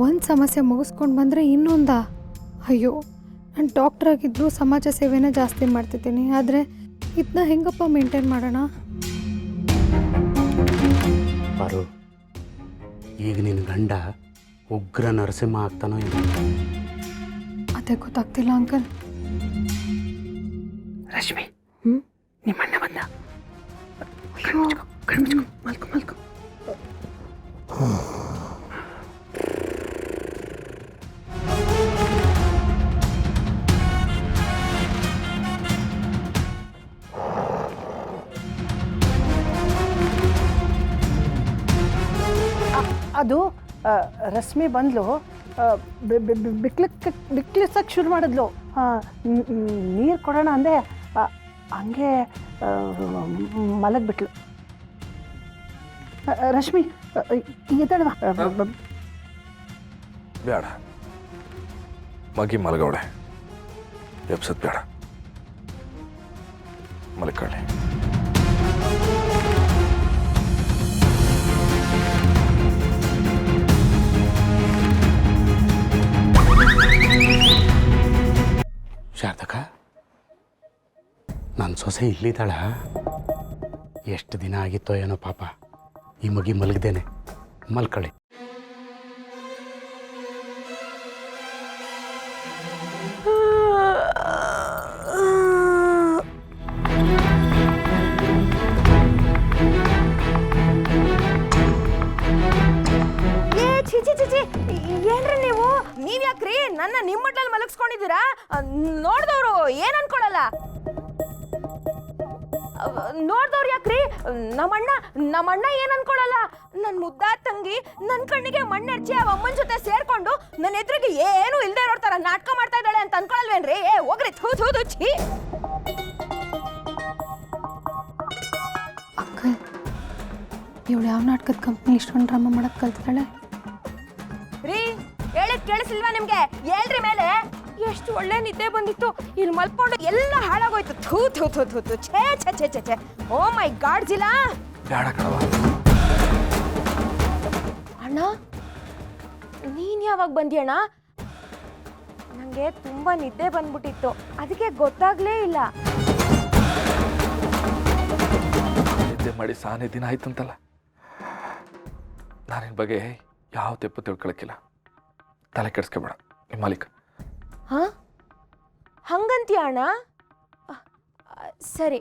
ಒಂದು ಸಮಸ್ಯೆ ಮುಗಿಸ್ಕೊಂಡು ಬಂದರೆ ಇನ್ನೊಂದಾ? ಅಯ್ಯೋ, ನಾನು ಡಾಕ್ಟ್ರ್ ಆಗಿದ್ದು ಸಮಾಜ ಸೇವೆನೇ ಜಾಸ್ತಿ ಮಾಡ್ತಿದ್ದೀನಿ, ಆದರೆ ಇದನ್ನ ಹೆಂಗಪ್ಪ ಮೇಂಟೈನ್ ಮಾಡೋಣ? ಪಾರು, ಈಗ ನಿನ್ನ ಗಂಡ ಉಗ್ರ ನರಸಿಂಹ ಆಗ್ತಾನೋ ಇಲ್ಲ? ಅದೇ ಗೊತ್ತಾಗ್ತಿಲ್ಲ ಅಂಕಲ್. ರಶ್ಮಿ, ನಿಮ್ಮ ಅಣ್ಣ ಬಂದ. ಮಲ್ಕೊ ಮಲ್ಕೊ. ಅದು ರಶ್ಮಿ ಬಂದ್ಲು, ಬಿಕ್ಲಿಸಕ್ಕೆ ಶುರು ಮಾಡಿದ್ಲು. ನೀರು ಕೊಡೋಣ ಅಂದೆ, ಹಂಗೆ ಮಲಗಿಬಿಟ್ಲು. ರಶ್ಮಿ ಎದಳವ. ಬೇಡ, ಮಗಿ ಮಲಗವಳೆ, ಎಬ್ಸದ್ ಬೇಡ, ಮಲ್ಕೊಳ್ಳಿ. ಶಾರದಕ್ಕ, ನನ್ನ ಸೊಸೆ ಇಲ್ಲಿದ್ದಾಳ? ಎಷ್ಟು ದಿನ ಆಗಿತ್ತೋ ಏನೋ ಪಾಪ, ಈ ಮಗಿ ಮಲಗ್ದೇನೆ. ಮಲ್ಕೊಳ್ಳಿ. ಏನ್ರಿ ನೀವ್ ಯಾಕ್ರಿ ನನ್ನ ನಿಮ್ಮಟ್ಲಲ್ಲಿ ಮಲಗಿಸ್ಕೊಂಡಿದ್ದೀರಾ? ನೋಡ್ದವ್ರು ಏನ್ ಅನ್ಕೊಳಲ್ಲ. ನೋಡ್ದವ್ರು ಯಾಕ್ರಿ? ನಮ್ಮಣ್ಣ ಏನ್ ಅನ್ಕೊಳಲ್ಲ. ನನ್ ಮುದ್ದಾದ ತಂಗಿ ನನ್ ಕಣ್ಣಿಗೆ ಮಣ್ಣೆರ್ಚಿ ಅವ ಅಮ್ಮನ ಜೊತೆ ಸೇರ್ಕೊಂಡು ನನ್ನ ಎದುರಿಗೆ ಏನು ಇಲ್ದೇ ಇರೋರ್ತಾರ ನಾಟಕ ಮಾಡ್ತಾ ಇದ್ದಾಳೆ ಅಂತ ಅನ್ಕೊಳಲ್ವೇನ್ರಿ? ಹೋಗ್ರಿ, ಥೂದು ಛೀ. ಅಂಕಲ್, ಇವಳು ಯಾವ ನಾಟಕದ ಕಂಪ್ನಿ ಇಷ್ಟೊಂದು ಡ್ರಾಮಾ ಮಾಡಕ್ ಕಲ್ತಿದ್ದಾಳೆ? ರೀ, ಹೇಳಿದ್ ಕೇಳಿಸ್ಲಿಲ್ವಾ ನಿಮ್ಗೆ? ಹೇಳ್ರಿ ಮೇಲೆ. ಎಷ್ಟು ಒಳ್ಳೆ ನಿದ್ದೆ ಬಂದಿತ್ತು, ಇಲ್ಲಿ ಮಲ್ಕೊಂಡು ಎಲ್ಲ ಹಾಳಾಗೋಯ್ತು. ಥೂ ಥೂ ಥೂ ಥೂ ಥೂ, ಛೇ ಛೇ ಛೇ ಛೇ ಛೇ. ಓ ಮೈ ಗಾಡ್ ಜಿಲಾ. ಬೇಡ ಕಣವ. ಅಣ್ಣ, ನೀನ್ ಯಾವಾಗ ಬಂದ್ಯಣ್ಣ? ನಂಗೆ ತುಂಬಾ ನಿದ್ದೆ ಬಂದ್ಬಿಟ್ಟಿತ್ತು, ಅದಕ್ಕೆ ಗೊತ್ತಾಗ್ಲೇ ಇಲ್ಲ. ನಿದ್ದೆ ಮಾಡಿ ಸಾನೇ ದಿನ ಆಯ್ತಂತಲ್ಲ. ನಾನಿನ್ ಬಗ್ಗೆ ಯಾವ ತೆಪ್ಪು ತಿಳ್ಕೊಳಕ್ಕಿಲ್ಲ, ತಲೆ ಕೆಡಿಸ್ಕೊಬೇಡ. ನಿಮ್ಮ ಮಾಲೀಕ. ಹಾ, ಹಂಗಂತೀಯ ಅಣ್ಣ? ಸರಿ.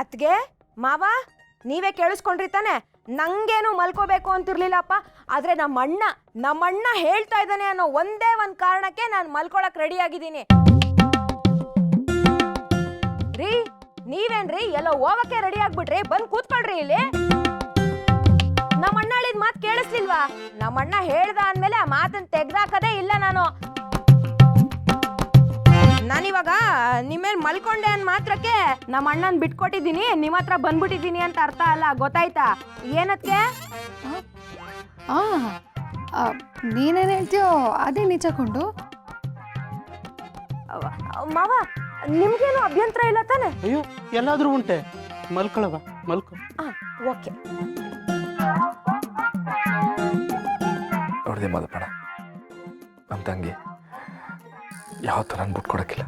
ಅತ್ಗೆ ಮಾವ, ನೀವೇ ಕೇಳಿಸ್ಕೊಂಡ್ರಿ ತಾನೆ? ನಂಗೇನು ಮಲ್ಕೋಬೇಕು ಅಂತಿರ್ಲಿಲ್ಲಪ್ಪ, ಆದ್ರೆ ನಮ್ಮಣ್ಣ ಹೇಳ್ತಾ ಇದ್ದಾನೆ ಅನ್ನೋ ಒಂದೇ ಒಂದು ಕಾರಣಕ್ಕೆ ನಾನು ಮಲ್ಕೊಳಕ್ ರೆಡಿ ಆಗಿದ್ದೀನಿ. ರೀ, ನೀವೇನ್ರಿ ಎಲ್ಲೋ ಹೋಗಕ್ಕೆ ರೆಡಿ ಆಗ್ಬಿಟ್ರಿ? ಬಂದ್ ಕೂತ್ಕೊಳ್ರಿ ಇಲ್ಲಿ. ನಮ್ಮಣ್ಣ ಹೇಳಿದ ಮಾತು ಕೇಳಿಸ್ಲಿಲ್ವಾ? ನಮ್ಮಣ್ಣ ಹೇಳ್ದ ಅಂದ್ಮೇಲೆ ಆ ಮಾತನ್ನ ತೆಗ್ದಾಕದೇ ಇಲ್ಲ ನಾನು. ನಾನಿವಾಗ ನಿಮ್ಮೇಲೆ ಮಲ್ಕೊಂಡೆ ಅನ್ ಮಾತ್ರಕ್ಕೆ ನಮ್ಮ ಅಣ್ಣನ್ ಬಿಟ್ಕೊಟ್ಟಿದ್ದೀನಿ, ನಿಮ್ಮ ಹತ್ರ ಬಂದ್ಬಿಟ್ಟಿದ್ದೀನಿ ಅಂತ ಅರ್ಥ ಅಲ್ಲ, ಗೊತ್ತಾಯ್ತಾ? ಏನಕ್ಕೆ? ನೀನೇನು ಹೇಳ್ತೀಯೋ ಅದೇ ನಿಜಕೊಂಡು. ಮಾವ, ನಿಮ್ಗೇನು ಅಭ್ಯಂತರ ಇಲ್ಲ ತಾನೆ? ಅಯ್ಯೋ, ಎಲ್ಲಾದ್ರೂ ಉಂಟೆ. ಮಲ್ಕೊಳವ, ಮಲ್ಕೊ. ಓಕೆ. ನೋಡಿದೆ ಮದಪಣ, ನಮ್ಮ ತಂಗಿ ಯಾವ ಥರ ಬಿಟ್ಕೊಡಕ್ಕಿಲ್ಲ.